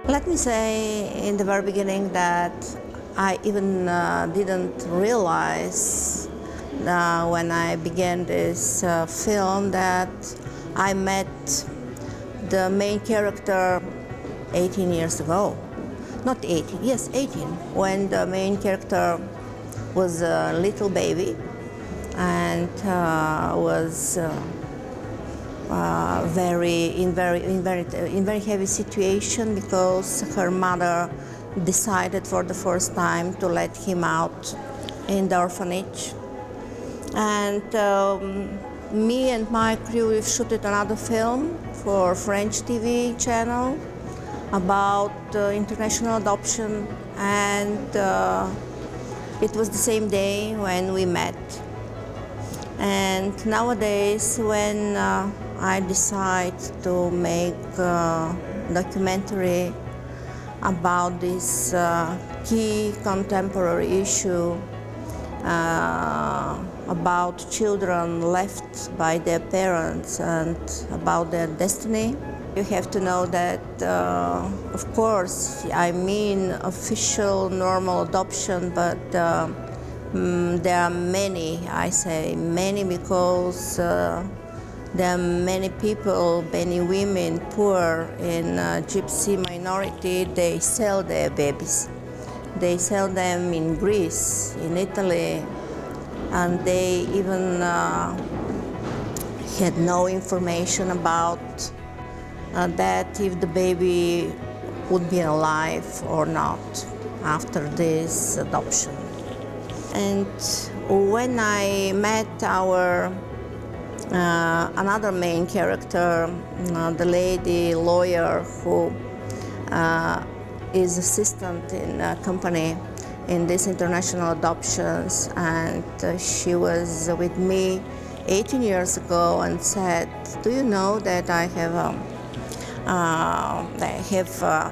Let me say in the very beginning that I even didn't realize when I began this film that I met the main character 18 years ago. Not 18, yes, 18, when the main character was a little baby and was in very heavy situation because her mother decided for the first time to let him out in the orphanage. And me and my crew, we've shot another film for French TV channel about international adoption, and it was the same day when we met. And nowadays, when I decide to make a documentary about this key contemporary issue about children left by their parents and about their destiny, you have to know that, of course, I mean official normal adoption, but there are many, I say many, because there are many people, many women, poor in gypsy minority, they sell their babies. They sell them in Greece, in Italy, and they even had no information about that if the baby would be alive or not after this adoption. And when I met our another main character, the lady lawyer who is assistant in a company in these international adoptions, and she was with me 18 years ago and said, "Do you know that I have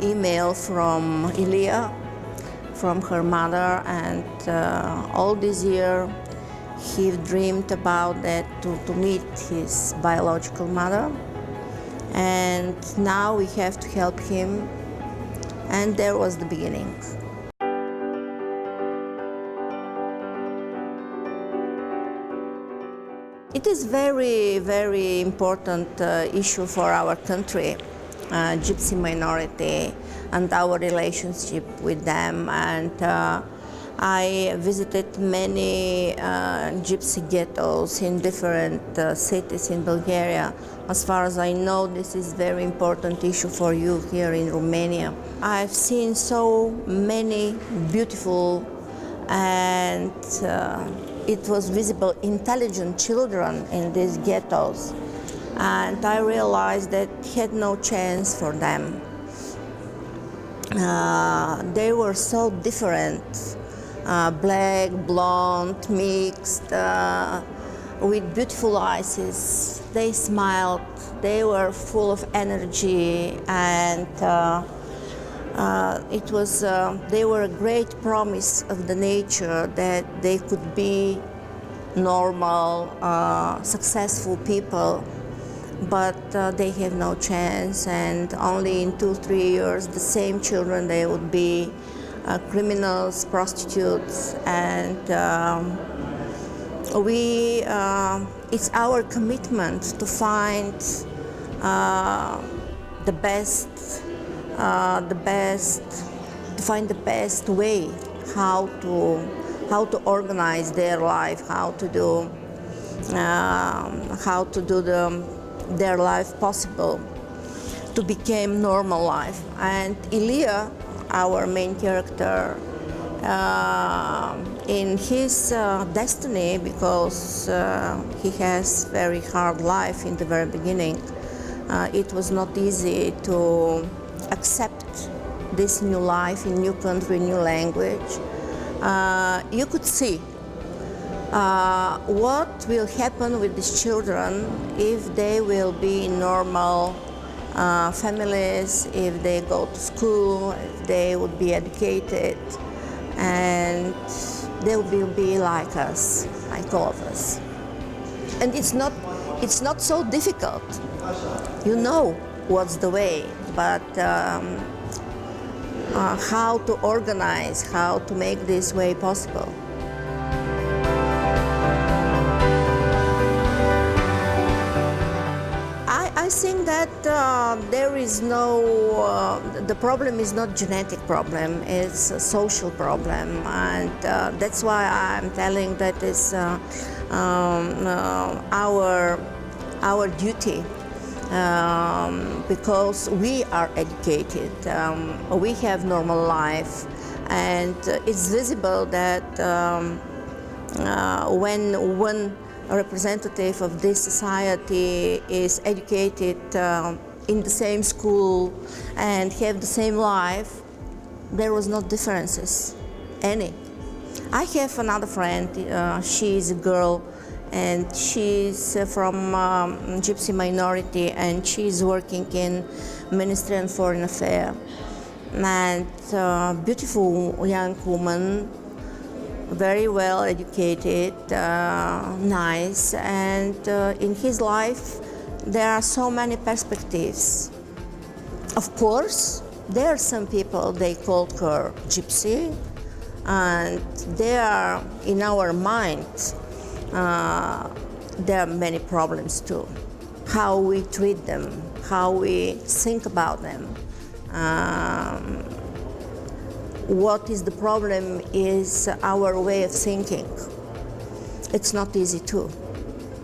email from Ilya, from her mother, and all this year he dreamed about that to meet his biological mother, and now we have to help him." And there was the beginning. It is very, very important issue for our country, gypsy minority, and our relationship with them. And I visited many gypsy ghettos in different cities in Bulgaria. As far as I know, this is a very important issue for you here in Romania. I've seen so many beautiful and it was visible intelligent children in these ghettos, and I realized that had no chance for them. They were so different, black, blonde, mixed, with beautiful eyes. They smiled, they were full of energy, and they were a great promise of the nature that they could be normal, successful people, but they have no chance, and only in 2-3 years the same children, they would be criminals, prostitutes, and it's our commitment to find the best way how to organize their life, how to do their life possible to become normal life. And Ilya, our main character, in his destiny, because he has very hard life in the very beginning, it was not easy to accept this new life in new country, new language. You could see what will happen with these children if they will be in normal families, if they go to school, if they would be educated, and they will be like us, like all of us. And it's not so difficult. You know what's the way, but how to organize, how to make this way possible. I think that there is no, the problem is not genetic problem, it's a social problem, and that's why I'm telling that it's our duty, because we are educated, we have normal life, and it's visible that when one representative of this society is educated in the same school and have the same life, there was no differences, any. I have another friend, she's a girl, and she's from Gypsy minority, and she's working in Ministry of Foreign Affairs. And beautiful young woman, very well educated, nice, and in his life there are so many perspectives. Of course, there are some people, they called her gypsy, and there are, in our mind, there are many problems too. How we treat them, how we think about them. What is the problem is our way of thinking. It's not easy too.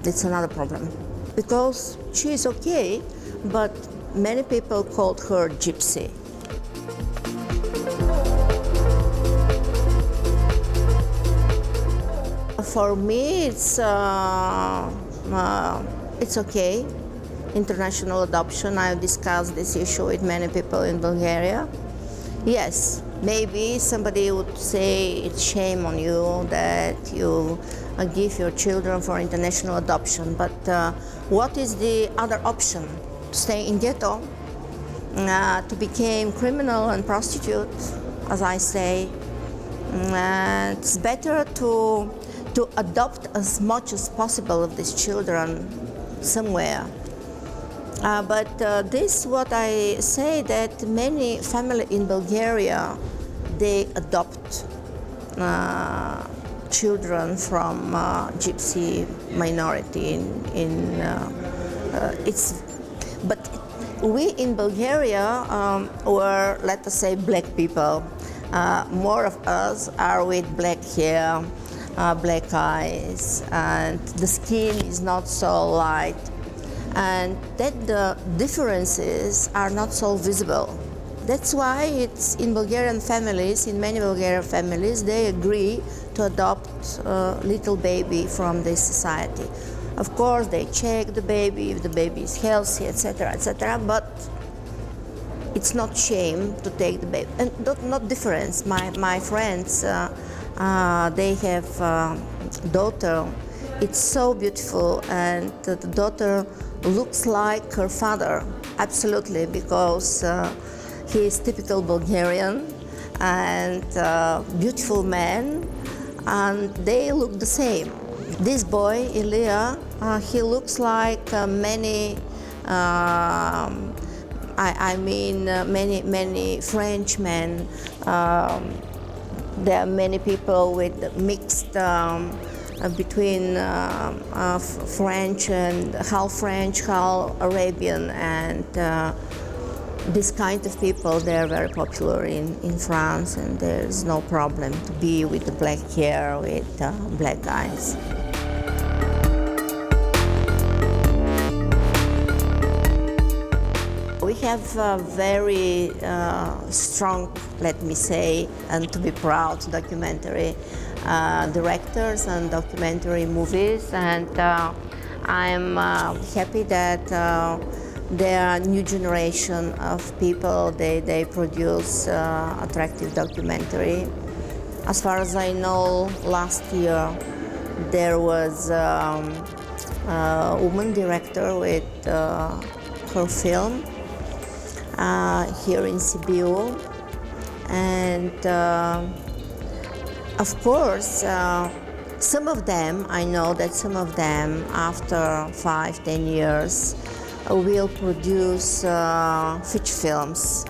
It's another problem. Because she is okay, but many people called her gypsy. For me, it's okay. International adoption, I've discussed this issue with many people in Bulgaria. Yes, maybe somebody would say it's shame on you that you give your children for international adoption, but what is the other option? To stay in ghetto, to become criminal and prostitute, as I say. It's better to adopt as much as possible of these children somewhere. But this what I say, that many families in Bulgaria, they adopt children from gypsy minority. But we in Bulgaria were, let us say, black people. More of us are with black hair, black eyes, and the skin is not so light, and that the differences are not so visible. That's why it's in Bulgarian families, in many Bulgarian families, they agree to adopt a little baby from this society. Of course, they check the baby, if the baby is healthy, etc., but it's not shame to take the baby. And not difference. My friends, they have daughter. It's so beautiful, and the daughter looks like her father, absolutely, because he is typical Bulgarian and beautiful man, and they look the same. This boy, Ilya, he looks like many many Frenchmen. There are many people with mixed between French and half Arabian, and this kind of people, they are very popular in France, and there's no problem to be with the black hair, with black eyes. We have a very strong, let me say, and to be proud, documentary directors and documentary movies, and I'm happy that there are new generation of people, they produce attractive documentary. As far as I know, last year there was a woman director with her film here in Sibiu, and of course some of them, I know that some of them after 5-10 years will produce feature films.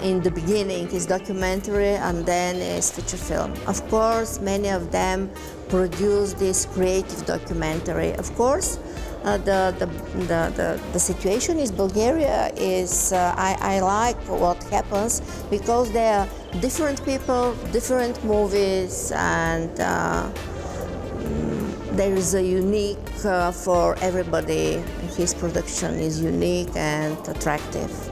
In the beginning is documentary and then is feature film. Of course, many of them produce this creative documentary. Of course, the situation is Bulgaria is, I like what happens because there are different people, different movies, and there is a unique for everybody. His production is unique and attractive.